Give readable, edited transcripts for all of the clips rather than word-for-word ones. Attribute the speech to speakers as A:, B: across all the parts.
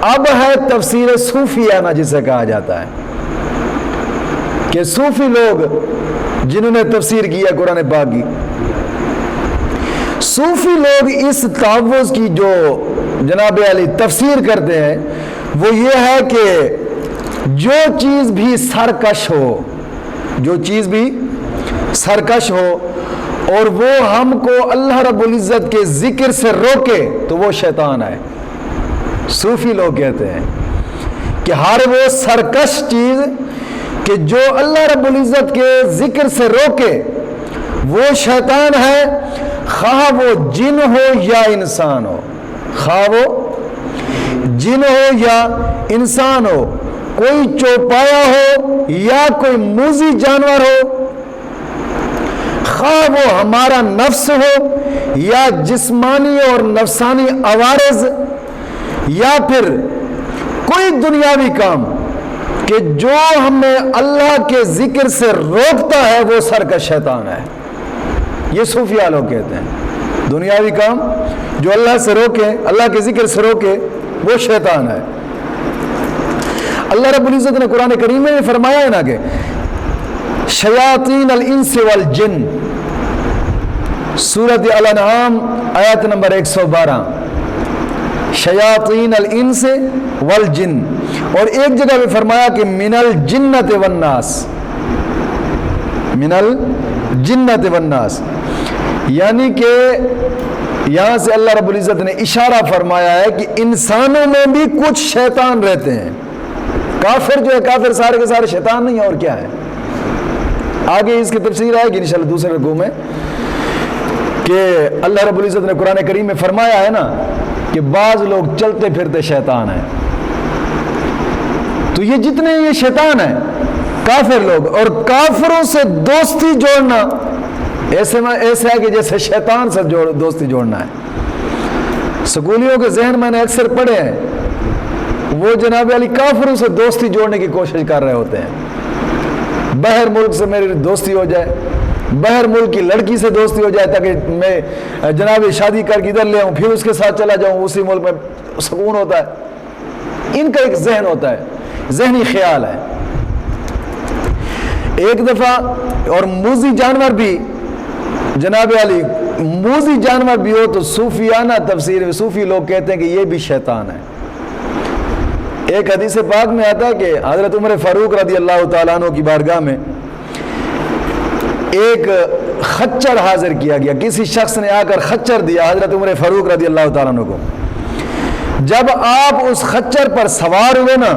A: اب ہے تفسیر صوفیانہ جسے کہا جاتا ہے کہ صوفی لوگ جنہوں نے تفسیر کیا قرآن پاک کی، صوفی لوگ اس تعوذ کی جو جناب علی تفسیر کرتے ہیں وہ یہ ہے کہ جو چیز بھی سرکش ہو، جو چیز بھی سرکش ہو اور وہ ہم کو اللہ رب العزت کے ذکر سے روکے تو وہ شیطان ہے۔ صوفی لوگ کہتے ہیں کہ ہر وہ سرکش چیز کہ جو اللہ رب العزت کے ذکر سے روکے وہ شیطان ہے، خواہ وہ جن ہو یا انسان ہو، خواہ وہ جن ہو یا انسان ہو، کوئی چوپایا ہو یا کوئی موذی جانور ہو، خواہ وہ ہمارا نفس ہو یا جسمانی اور نفسانی عوارض، یا پھر کوئی دنیاوی کام کہ جو ہمیں اللہ کے ذکر سے روکتا ہے وہ سرکش شیطان ہے۔ یہ صوفیہ لوگ کہتے ہیں دنیاوی کام جو اللہ سے روکے، اللہ کے ذکر سے روکے وہ شیطان ہے۔ اللہ رب العزت نے قرآن کریم میں فرمایا ہے نا کہ شیاطین الانس والجن، سورۃ الانعام آیت نمبر 112، شیاطین الانس والجن، اور ایک جگہ بھی فرمایا کہ من الجنت والناس، من الجنت والناس، یعنی کہ یہاں سے اللہ رب العزت نے اشارہ فرمایا ہے کہ انسانوں میں بھی کچھ شیطان رہتے ہیں۔ کافر جو ہے، کافر سارے کے سارے شیطان نہیں ہے، اور کیا ہے؟ آگے اس کی تفسیر آئے گی انشاءاللہ دوسرے رکوع میں کہ اللہ رب العزت نے قرآن کریم میں فرمایا ہے نا کہ بعض لوگ چلتے پھرتے شیطان ہیں۔ تو یہ جتنے یہ شیطان ہیں کافر لوگ، اور کافروں سے دوستی جوڑنا ایسے ہے کہ جیسے شیطان سے دوستی جوڑنا ہے۔ سکولیوں کے ذہن میں نے اکثر پڑھے ہیں، وہ جناب علی کافروں سے دوستی جوڑنے کی کوشش کر رہے ہوتے ہیں، باہر ملک سے میری دوستی ہو جائے، باہر ملک کی لڑکی سے دوستی ہو جائے تاکہ میں جناب شادی کر کے ادھر لے آؤں، پھر اس کے ساتھ چلا جاؤں، اسی ملک میں سکون ہوتا ہے۔ ان کا ایک ذہن ہوتا ہے، ذہنی خیال ہے۔ ایک دفعہ اور موذی جانور بھی جناب علی، موذی جانور بھی ہو تو صوفیانہ تفسیر میں صوفی لوگ کہتے ہیں کہ یہ بھی شیطان ہے۔ ایک حدیث پاک میں آتا ہے کہ حضرت عمر فاروق رضی اللہ تعالیٰ عنہ کی بارگاہ میں ایک خچر حاضر کیا گیا، کسی شخص نے آ کر خچر دیا حضرت عمر فاروق رضی اللہ تعالیٰ عنہ کو۔ جب آپ اس خچر پر سوار ہوئے نا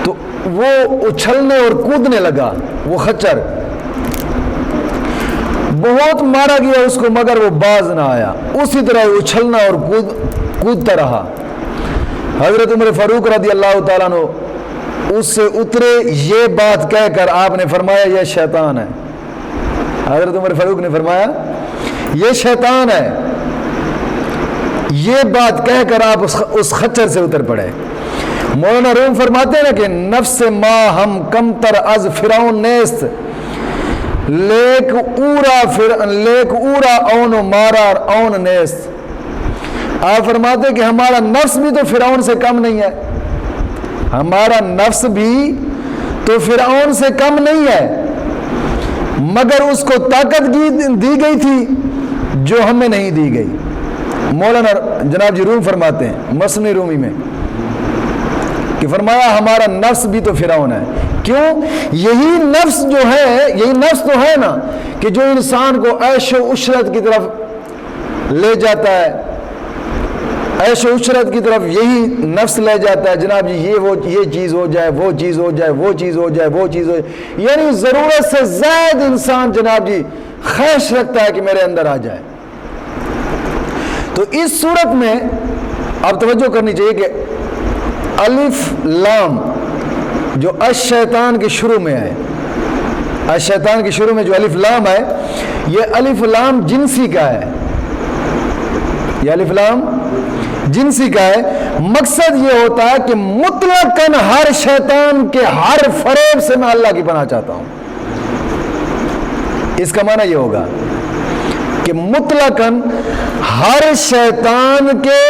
A: تو وہ اچھلنے اور کودنے لگا، وہ خچر بہت مارا گیا اس کو مگر وہ باز نہ آیا، اسی طرح اچھلنا اور کودتا رہا۔ حضرت عمر فاروق رضی اللہ تعالیٰ عنہ اس سے اترے، یہ بات کہہ کر آپ نے فرمایا یہ شیطان ہے۔ حضرت عمر فاروق نے فرمایا یہ شیطان ہے، یہ بات کہہ کر آپ اس خچر سے اتر پڑے۔ مولانا روم فرماتے ہیں نا کہ نفس ما ہم کم تر از فرعون نیست، لیک اورا اون و مارار اون نیست۔ آپ فرماتے ہیں کہ ہمارا نفس بھی تو فرعون سے کم نہیں ہے، ہمارا نفس بھی تو فرعون سے کم نہیں ہے، مگر اس کو طاقت دی گئی تھی جو ہمیں نہیں دی گئی۔ مولانا جناب جی روم فرماتے ہیں مثنوی رومی میں کہ فرمایا ہمارا نفس بھی تو فرعون ہے۔ کیوں؟ یہی نفس جو ہے، یہی نفس تو ہے نا کہ جو انسان کو عیش و عشرت کی طرف لے جاتا ہے، عیش و عشرت کی طرف یہی نفس لے جاتا ہے جناب جی، یہ چیز ہو جائے، وہ چیز ہو جائے، وہ چیز ہو جائے، وہ چیز ہو جائے، یعنی ضرورت سے زائد انسان جناب جی خواہش رکھتا ہے کہ میرے اندر آ جائے۔ تو اس صورت میں آپ توجہ کرنی چاہیے کہ الف لام جو الشیطان کے شروع میں ہے، الشیطان کے شروع میں جو الف لام ہے، یہ الف لام جنسی کا ہے، یہ الف لام جنسی کا ہے۔ مقصد یہ ہوتا ہے کہ مطلقاً ہر شیطان کے ہر فریب سے میں اللہ کی پناہ چاہتا ہوں، اس کا معنی یہ ہوگا کہ مطلقاً ہر شیطان کے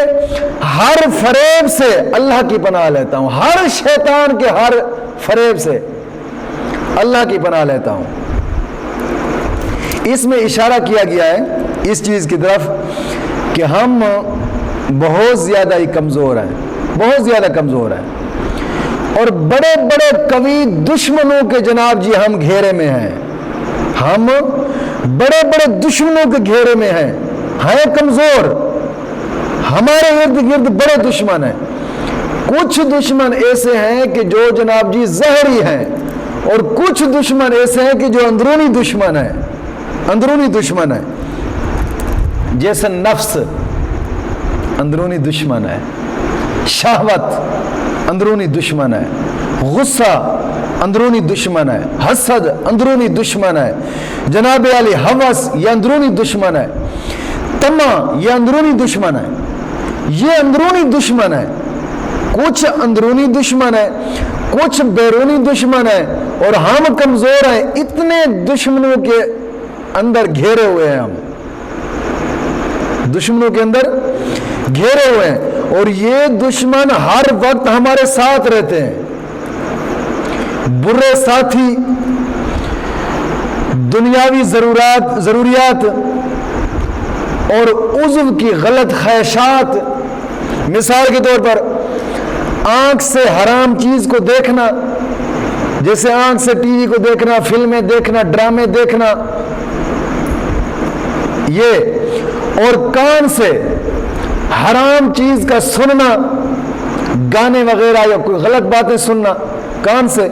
A: ہر فریب سے اللہ کی پناہ لیتا ہوں، ہر شیطان کے ہر فریب سے اللہ کی پناہ لیتا ہوں۔ اس میں اشارہ کیا گیا ہے اس چیز کی طرف کہ ہم بہت زیادہ ہی کمزور ہیں، بہت زیادہ کمزور ہیں، اور بڑے بڑے قوی دشمنوں کے جناب جی ہم گھیرے میں ہیں، ہم بڑے بڑے دشمنوں کے گھیرے میں ہیں کمزور، ہمارے ارد گرد بڑے دشمن ہیں۔ کچھ دشمن ایسے ہیں کہ جو جناب جی ظاہری ہیں، اور کچھ دشمن ایسے ہیں کہ جو اندرونی دشمن ہیں، اندرونی دشمن ہے۔ جیسے نفس اندرونی دشمن ہے، شہوت اندرونی دشمن ہے، غصہ اندرونی دشمن ہے، حسد اندرونی دشمن ہے، جناب علی ہوس یہ اندرونی دشمن ہے، طمع یہ اندرونی دشمن ہے، یہ اندرونی دشمن ہے۔ کچھ اندرونی دشمن ہے، کچھ بیرونی دشمن ہے، اور ہم کمزور ہیں، اتنے دشمنوں کے اندر گھیرے ہوئے ہیں، ہم دشمنوں کے اندر گھیرے ہوئے ہیں، اور یہ دشمن ہر وقت ہمارے ساتھ رہتے ہیں۔ برے ساتھی، دنیاوی ضروریات اور عضو کی غلط خواہشات، مثال کے طور پر آنکھ سے حرام چیز کو دیکھنا، جیسے آنکھ سے ٹی وی کو دیکھنا، فلمیں دیکھنا، ڈرامے دیکھنا، یہ، اور کان سے حرام چیز کا سننا، گانے وغیرہ یا کوئی غلط باتیں سننا کان سے،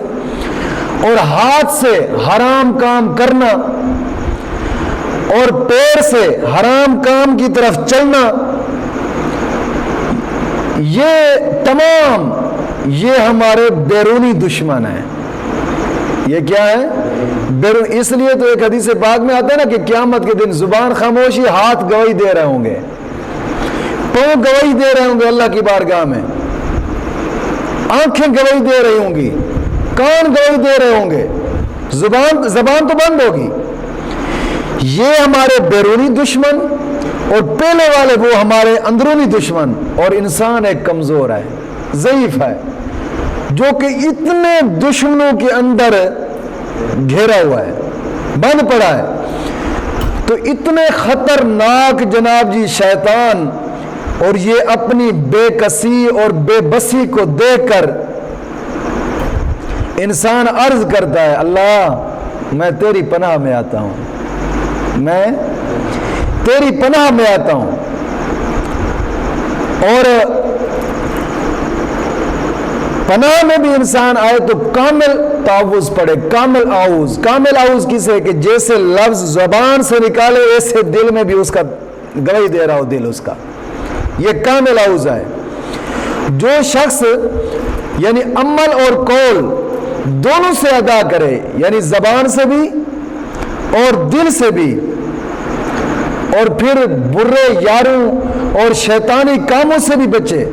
A: اور ہاتھ سے حرام کام کرنا، اور پیر سے حرام کام کی طرف چلنا، یہ تمام یہ ہمارے بیرونی دشمن ہیں۔ یہ کیا ہے؟ اس لیے تو ایک حدیث پاک میں آتا ہے نا کہ قیامت کے دن زبان خاموشی، ہاتھ گواہی دے رہے ہوں گے، پاؤں گواہی دے رہے ہوں گے اللہ کی بارگاہ میں، آنکھیں گواہی دے رہی ہوں گی، کان گواہی دے رہے ہوں گے، زبان تو بند ہوگی۔ یہ ہمارے بیرونی دشمن، اور پہلے والے وہ ہمارے اندرونی دشمن۔ اور انسان ایک کمزور ہے، ضعیف ہے، جو کہ اتنے دشمنوں کے اندر گھیرا ہوا ہے، بند پڑا ہے۔ تو اتنے خطرناک جناب جی شیطان، اور یہ اپنی بے کسی اور بے بسی کو دیکھ کر انسان عرض کرتا ہے، اللہ میں تیری پناہ میں آتا ہوں، میں تیری پناہ میں آتا ہوں۔ اور پناہ میں بھی انسان آئے تو کامل تعوذ پڑھے، کامل اعوذ۔ کامل اعوذ کسے کہ جیسے لفظ زبان سے نکالے ایسے دل میں بھی اس کا گواہی دے رہا ہو دل اس کا، یہ کامل اعوذ ہے۔ جو شخص یعنی عمل اور قول دونوں سے ادا کرے، یعنی زبان سے بھی اور دل سے بھی، اور پھر برے یاروں اور شیطانی کاموں سے بھی بچے۔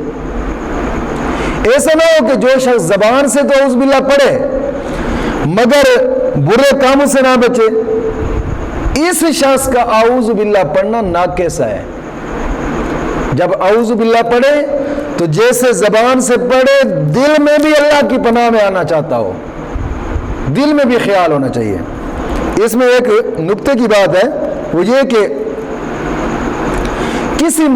A: ایسا نہ ہو کہ جو شخص زبان سے تو اعوذ باللہ پڑھے مگر برے کاموں سے نہ بچے، اس شخص کا اعوذ باللہ پڑھنا ناقص ہے۔ جب اعوذ باللہ پڑھے تو جیسے زبان سے پڑھے دل میں بھی اللہ کی پناہ میں آنا چاہتا ہو، دل میں بھی خیال ہونا چاہیے۔ اس میں ایک نقطے کی بات ہے، وہ یہ کہ کسی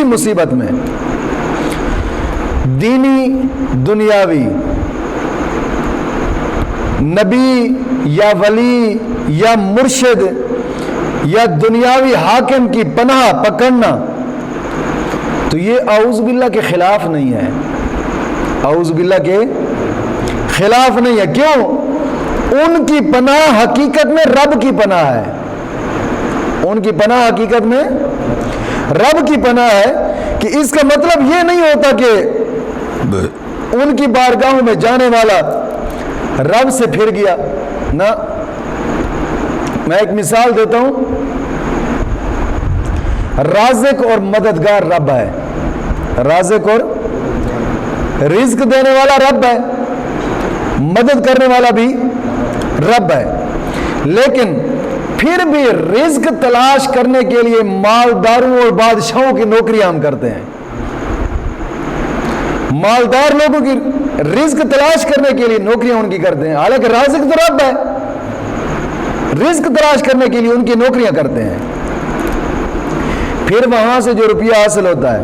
A: مصیبت میں دینی، دنیاوی، نبی یا ولی یا مرشد یا دنیاوی حاکم کی پناہ پکڑنا، تو یہ اعوذ باللہ کے خلاف نہیں ہے، اعوذ باللہ کے خلاف نہیں ہے۔ کیوں؟ ان کی پناہ حقیقت میں رب کی پناہ ہے، ان کی پناہ حقیقت میں رب کی پناہ ہے۔ کہ اس کا مطلب یہ نہیں ہوتا کہ ان کی بارگاہوں میں جانے والا رب سے پھر گیا، نہ۔ میں ایک مثال دیتا ہوں، رازق اور مددگار رب ہے، رازق اور رزق دینے والا رب ہے، مدد کرنے والا بھی رب ہے، لیکن پھر بھی رزق تلاش کرنے کے لیے مالداروں اور بادشاہوں کی نوکریاں ہم کرتے ہیں. مالدار لوگوں کی رزق تلاش کرنے کے لیے نوکریاں ان کی کرتے ہیں، حالانکہ رازق تو رب ہے. رزق تلاش کرنے کے لیے ان کی نوکریاں کرتے ہیں. پھر وہاں سے جو روپیہ حاصل ہوتا ہے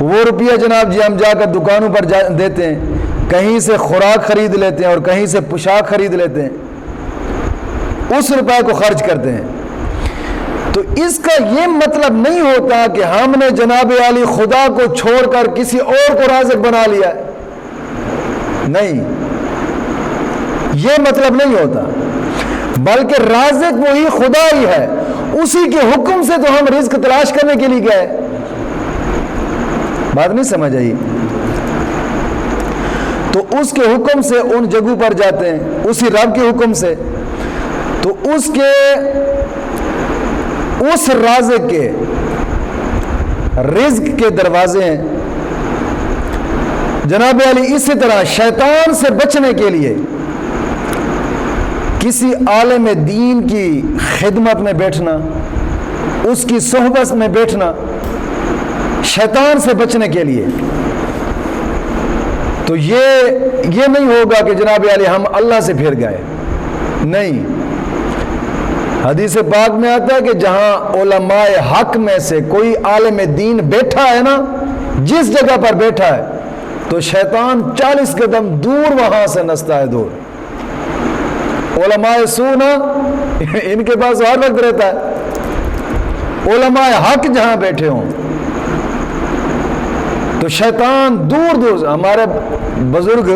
A: وہ روپیہ جناب جی ہم جا کر دکانوں پر دیتے ہیں، کہیں سے خوراک خرید لیتے ہیں اور کہیں سے پوشاک خرید لیتے ہیں، اس روپے کو خرچ کرتے ہیں. تو اس کا یہ مطلب نہیں ہوتا کہ ہم نے جناب عالی خدا کو چھوڑ کر کسی اور کو رازق بنا لیا ہے. نہیں، یہ مطلب نہیں ہوتا، بلکہ رازق وہی خدا ہی ہے. اسی کے حکم سے تو ہم رزق تلاش کرنے کے لیے گئے. بات نہیں سمجھ آئی؟ تو اس کے حکم سے ان جگہوں پر جاتے ہیں، اسی رب کے حکم سے. تو اس رازق کے رزق کے دروازے ہیں جناب علی. اسی طرح شیطان سے بچنے کے لیے کسی عالم دین کی خدمت میں بیٹھنا، اس کی صحبت میں بیٹھنا، شیطان سے بچنے کے لیے. تو یہ نہیں ہوگا کہ جناب علی ہم اللہ سے پھر گئے. نہیں، حدیث پاک میں آتا ہے کہ جہاں علماء حق میں سے کوئی عالم دین بیٹھا ہے نا، جس جگہ پر بیٹھا ہے، تو شیطان 40 قدم دور وہاں سے نستا ہے. دور علماء سونا ان کے پاس ہر وقت رہتا ہے. علماء حق جہاں بیٹھے ہوں تو شیطان دور دور سے. ہمارے بزرگ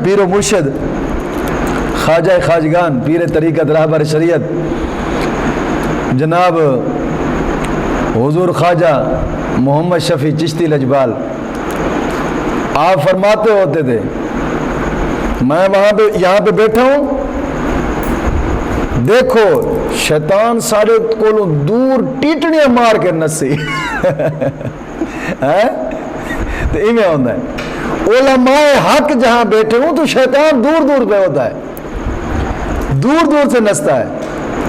A: پیر و مرشد خواجہ خواجگان پیر طریقت رہبر شریعت جناب حضور خواجہ محمد شفیع چشتی لجبال، آپ فرماتے ہوتے تھے، میں وہاں پہ یہاں پہ بیٹھا ہوں، دیکھو شیطان سارے کو دور ٹیٹڑیاں مار کے نسی. تو ایویں ہوتا ہے. علماء حق جہاں بیٹھے ہوں تو شیطان دور دور پہ ہوتا ہے، دور دور سے نستا ہے.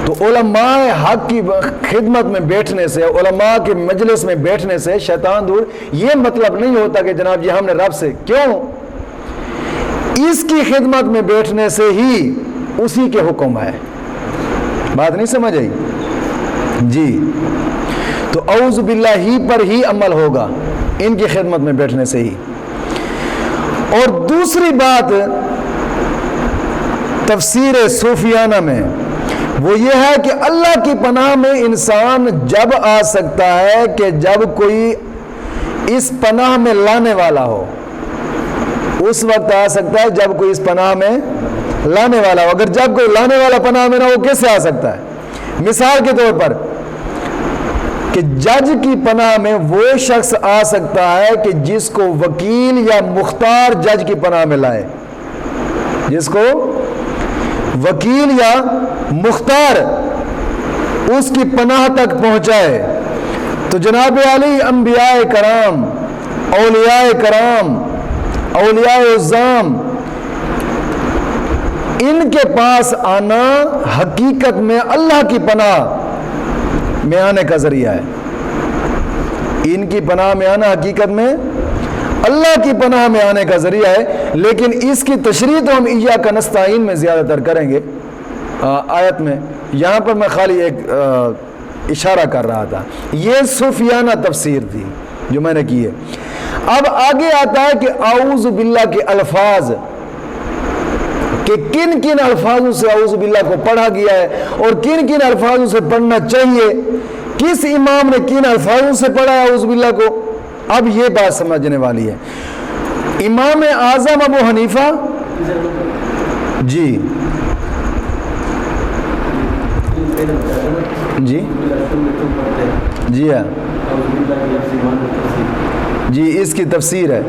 A: تو علماء حق کی خدمت میں بیٹھنے سے، علماء کے مجلس میں بیٹھنے سے شیطان دور. یہ مطلب نہیں ہوتا کہ جناب جی ہم نے رب سے، کیوں؟ اس کی خدمت میں بیٹھنے سے ہی اسی کے حکم ہے. بات نہیں سمجھ آئی جی؟ تو اعوذ باللہ ہی پر ہی عمل ہوگا ان کی خدمت میں بیٹھنے سے ہی. اور دوسری بات تفسیر صوفیانہ میں وہ یہ ہے کہ اللہ کی پناہ میں انسان جب آ سکتا ہے کہ جب کوئی اس پناہ میں لانے والا ہو. اس وقت آ سکتا ہے جب کوئی اس پناہ میں لانے والا ہو. اگر جب کوئی لانے والا پناہ میں نہ ہو کیسے آ سکتا ہے؟ مثال کے طور پر کہ جج کی پناہ میں وہ شخص آ سکتا ہے کہ جس کو وکیل یا مختار جج کی پناہ میں لائے، جس کو وکیل یا مختار اس کی پناہ تک پہنچائے. تو جناب علی انبیاء کرام، اولیاء کرام، اولیاء اعظام، ان کے پاس آنا حقیقت میں اللہ کی پناہ میں آنے کا ذریعہ ہے. ان کی پناہ میں آنا حقیقت میں اللہ کی پناہ میں آنے کا ذریعہ ہے. لیکن اس کی تشریح تو ہم ایاک نستعین میں زیادہ تر کریں گے آیت میں. یہاں پر میں خالی ایک اشارہ کر رہا تھا. یہ صوفیانہ تفسیر تھی جو میں نے کی ہے. اب آگے آتا ہے کہ اعوذ باللہ کے الفاظ، کہ کن کن الفاظوں سے اعوذ باللہ کو پڑھا گیا ہے اور کن کن الفاظوں سے پڑھنا چاہیے، کس امام نے کن الفاظوں سے پڑھا ہے اعوذ باللہ کو. اب یہ بات سمجھنے والی ہے. امام اعظم ابو حنیفہ جی جی جی ہاں جی اس کی تفسیر ہے.